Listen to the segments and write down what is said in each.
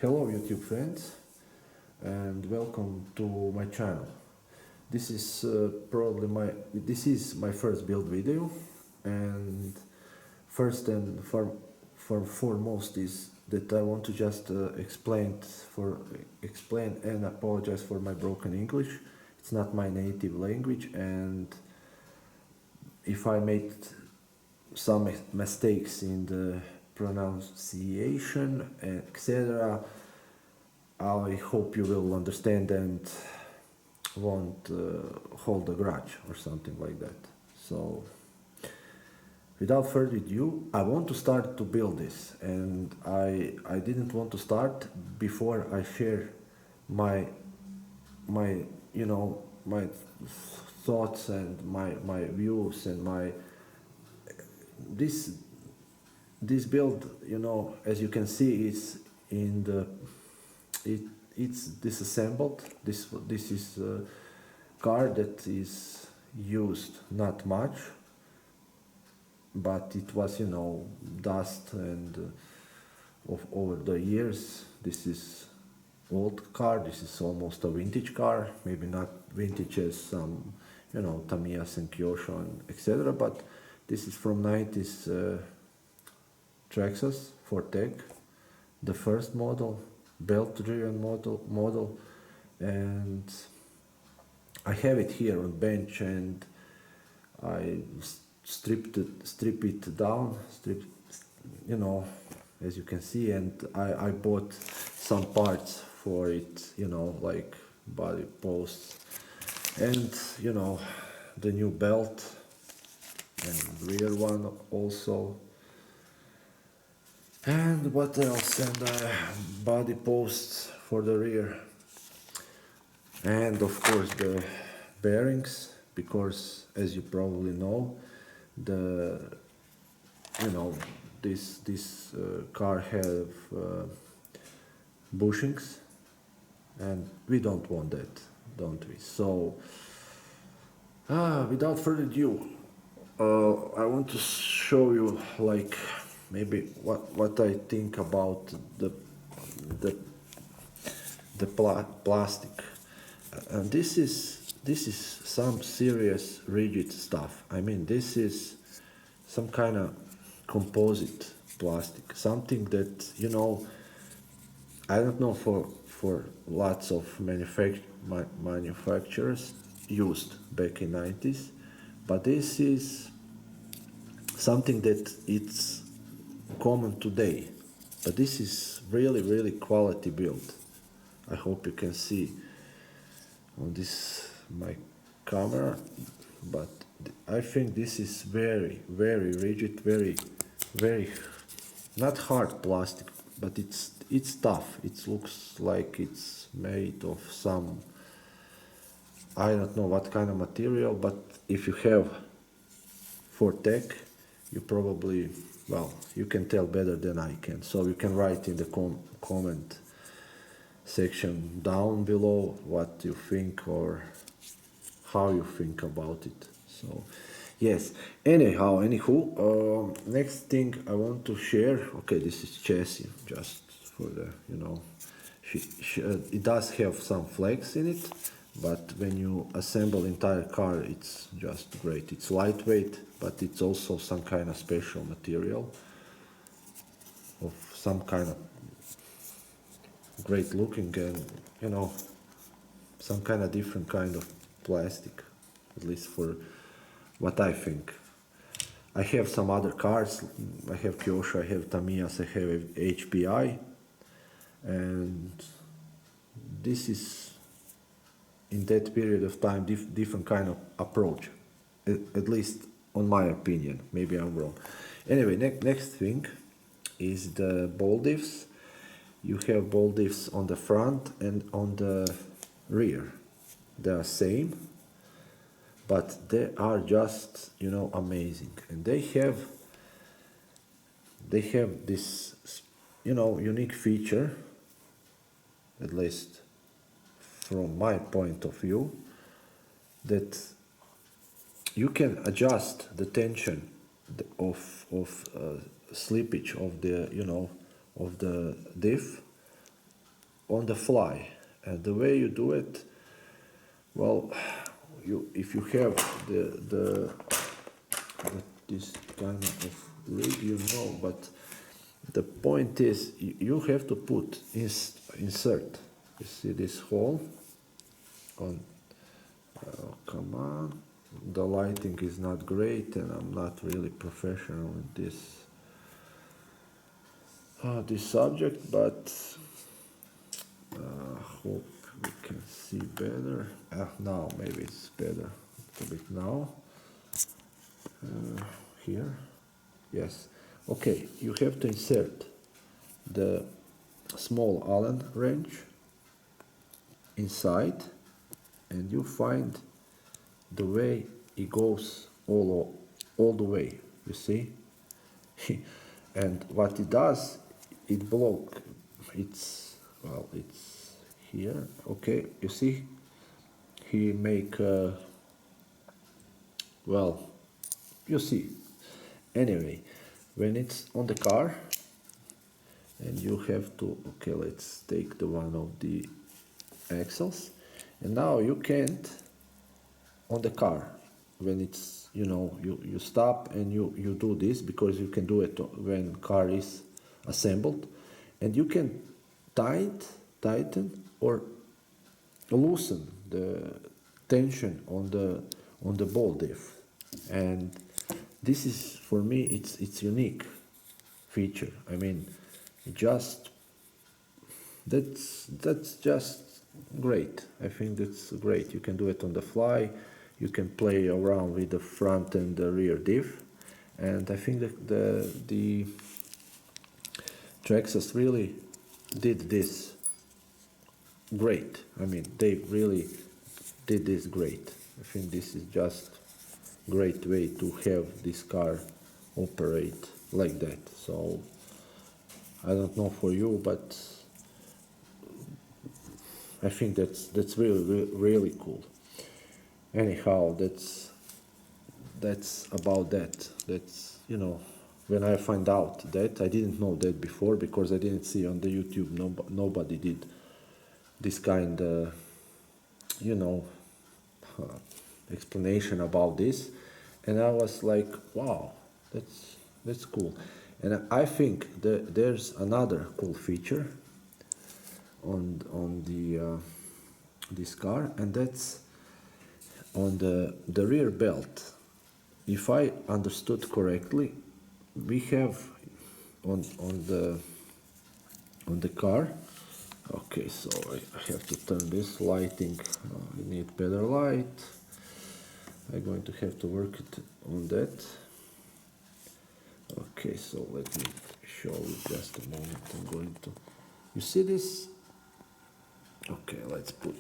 Hello YouTube friends and welcome to my channel. This is my first build video, and first and foremost is that I want to just explain and apologize for my broken English. It's not my native language, and if I made some mistakes in the pronunciation, etc., I hope you will understand and won't hold a grudge or something like that. So, without further ado, I want to start to build this, and I didn't want to start before I share my my my thoughts and my views and my this this build, as you can see, is in the it it's disassembled. This is a car that is used not much, but it was, dust and over the years. This is old car. This is almost a vintage car, maybe not vintage as some, Tamiya's and Kyosho and etc., but this is from 90s Traxxas for Tech, the first model, belt-driven model, and I have it here on bench, and I strip it down, as you can see, and I bought some parts for it, like body posts and the new belt and rear one also. And what else? And body posts for the rear, and of course the bearings, because as you probably know, the this car have bushings, and we don't want that, don't we? So without further ado, I want to show you, like, maybe what I think about the plastic, and this is some serious rigid stuff. I mean, this is some kind of composite plastic, something that, I don't know, for lots of manufacturers used back in 90s, but this is something that it's common today. But this is really quality build. I hope you can see on this my camera, but I think this is very rigid, very not hard plastic, but it's tough. It looks like it's made of some, I don't know what kind of material, but if you have for tech, you probably, well, you can tell better than I can. So you can write in the comment section down below what you think or how you think about it. So yes, anywho, next thing I want to share. Okay, this is chassis, just for the, it does have some flex in it, but when you assemble entire car, it's just great. It's lightweight, but it's also some kind of special material of some kind of great looking, and some kind of different kind of plastic, at least for what I think. I have some other cars. I have Kyosho, I have Tamiya's, I have HPI, and this is, in that period of time, different kind of approach, at least on my opinion. Maybe I'm wrong. Anyway, next thing is the ball diffs. You have ball diffs on the front and on the rear. They are same, but they are just, amazing, and they have this, unique feature, at least from my point of view, that you can adjust the tension of slippage of the, of the diff on the fly. And the way you do it, well, if you have the this kind of rig, you know, but the point is you have to put insert. You see this hole on, come on, the lighting is not great and I'm not really professional in this subject, but hope we can see better. Now maybe it's better a bit now. Here, yes. Okay, you have to insert the small Allen wrench inside, and you find the way it goes all the way. You see, and what it does, it block. It's here. Okay, you see, he make you see. Anyway, when it's on the car, and you have to, okay, let's take the one of the axles, and now you can't on the car when it's, you stop and you do this, because you can do it when car is assembled, and you can tighten or loosen the tension on the ball diff. And this is, for me, it's unique feature. I mean, just that's just great. I think that's great. You can do it on the fly. You can play around with the front and the rear diff, and I think that the Traxxas really did this great. I mean, they really did this great. I think this is just great way to have this car operate like that. So I don't know for you, but I think that's really cool. Anyhow, that's about that. That's, when I find out that, I didn't know that before, because I didn't see on the YouTube, nobody did this kind of, explanation about this, and I was like, wow, that's cool. And I think that there's another cool feature on the this car, and that's on the rear belt. If I understood correctly, we have on the car. Okay, so I have to turn this lighting. I need better light. I'm going to have to work it on that. Okay, so let me show you just a moment. I'm going to. You see this? Okay, let's put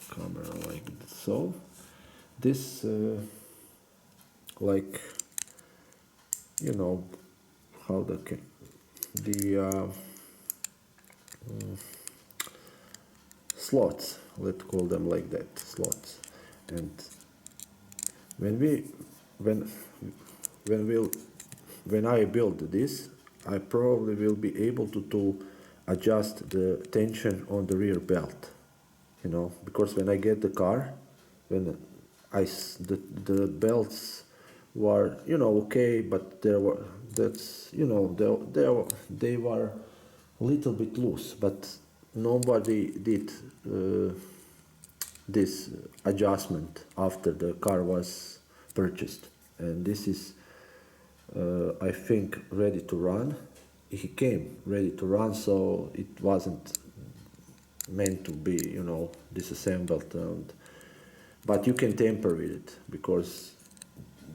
camera like so. This like, how the slots, let's call them like that, slots. And when I build this, I probably will be able to adjust the tension on the rear belt, because when I get the car, when the belts were, okay, but they were a little bit loose, but nobody did this adjustment after the car was purchased, and this is I think ready to run. He came ready to run, so it wasn't meant to be, disassembled. But you can tamper with it, because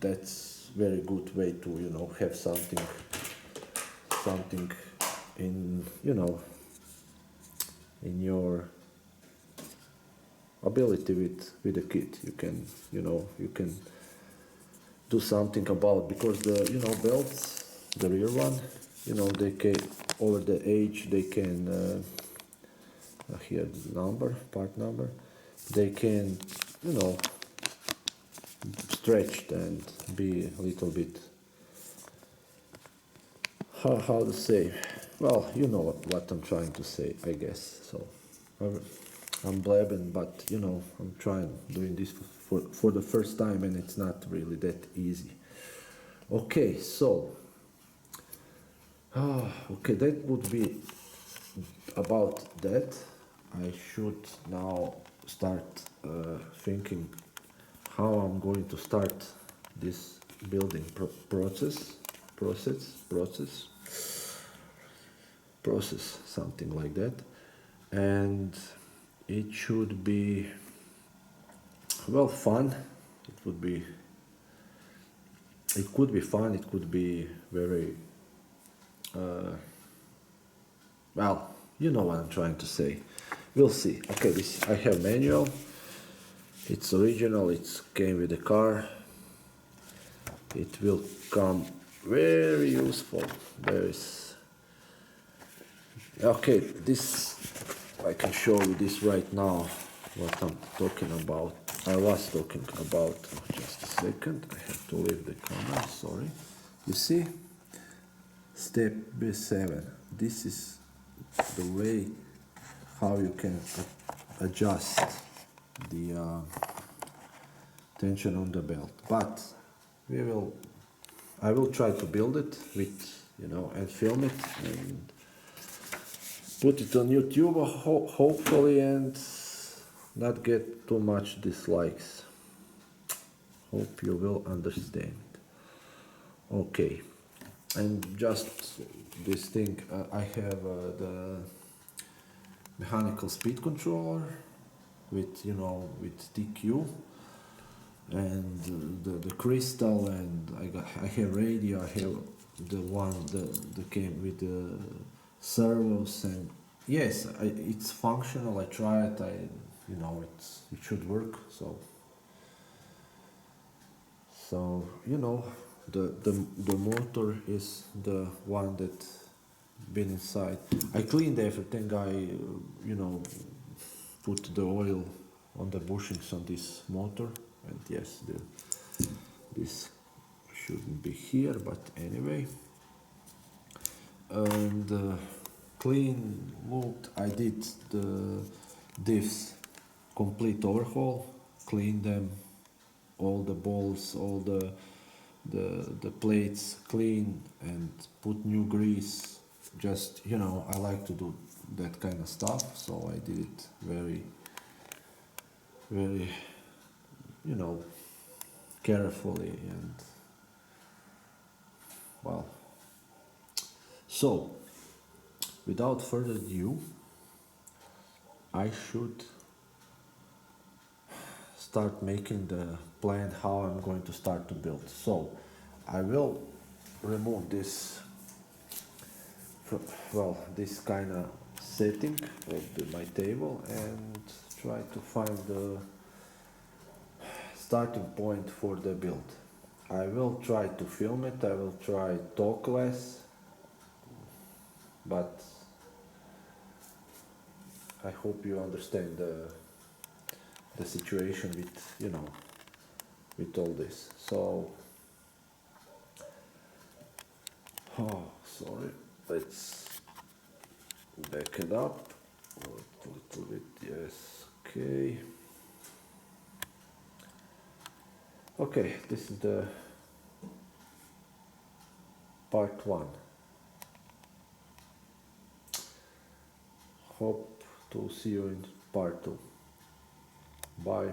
that's very good way to, have something in, in your ability with the kit. You can, you can do something about, because the belts, the rear one, they can, over the age, they can here the number, part number, they can, stretched and be a little bit, how to say, well, you know what I'm trying to say, I guess. So I'm I'm blabbing, but you know, I'm trying doing this for the first time, and it's not really that easy. Okay, so okay, that would be about that. I should now start thinking how I'm going to start this building process, something like that, and it should be well fun. It would be. It could be fun. It could be very well. You know what I'm trying to say. We'll see. Okay, this I have manual. It's original. It came with the car. It will come very useful. There is okay. This I can show you this right now. What I'm talking about. I was talking about. Just a second. I have to leave the camera. Sorry. You see, step B7. This is the way how you can adjust the tension on the belt. But we will. I will try to build it with and film it and put it on YouTube hopefully and not get too much dislikes. Hope you will understand. Okay, and just this thing, I have the mechanical speed controller with with TQ and the crystal, and I have radio. I have the one the came with the servos, and yes, it's functional. I try it. It should work. So the motor is the one that been inside. I cleaned everything. I put the oil on the bushings on this motor, and yes, this shouldn't be here, but anyway. And clean looked. I did the diffs complete overhaul, clean them, all the balls, all the plates clean, and put new grease. Just I like to do that kind of stuff, so I did it very very carefully, and well, so without further ado, I should start making the plan how I'm going to start to build. So I will remove this this kind of setting of my table and try to find the starting point for the build. I will try to film it. I will try talk less, but I hope you understand the situation with with all this. So sorry, let's back it up a little bit. Yes, okay, this is the part 1. Hope to see you in part 2. Bye.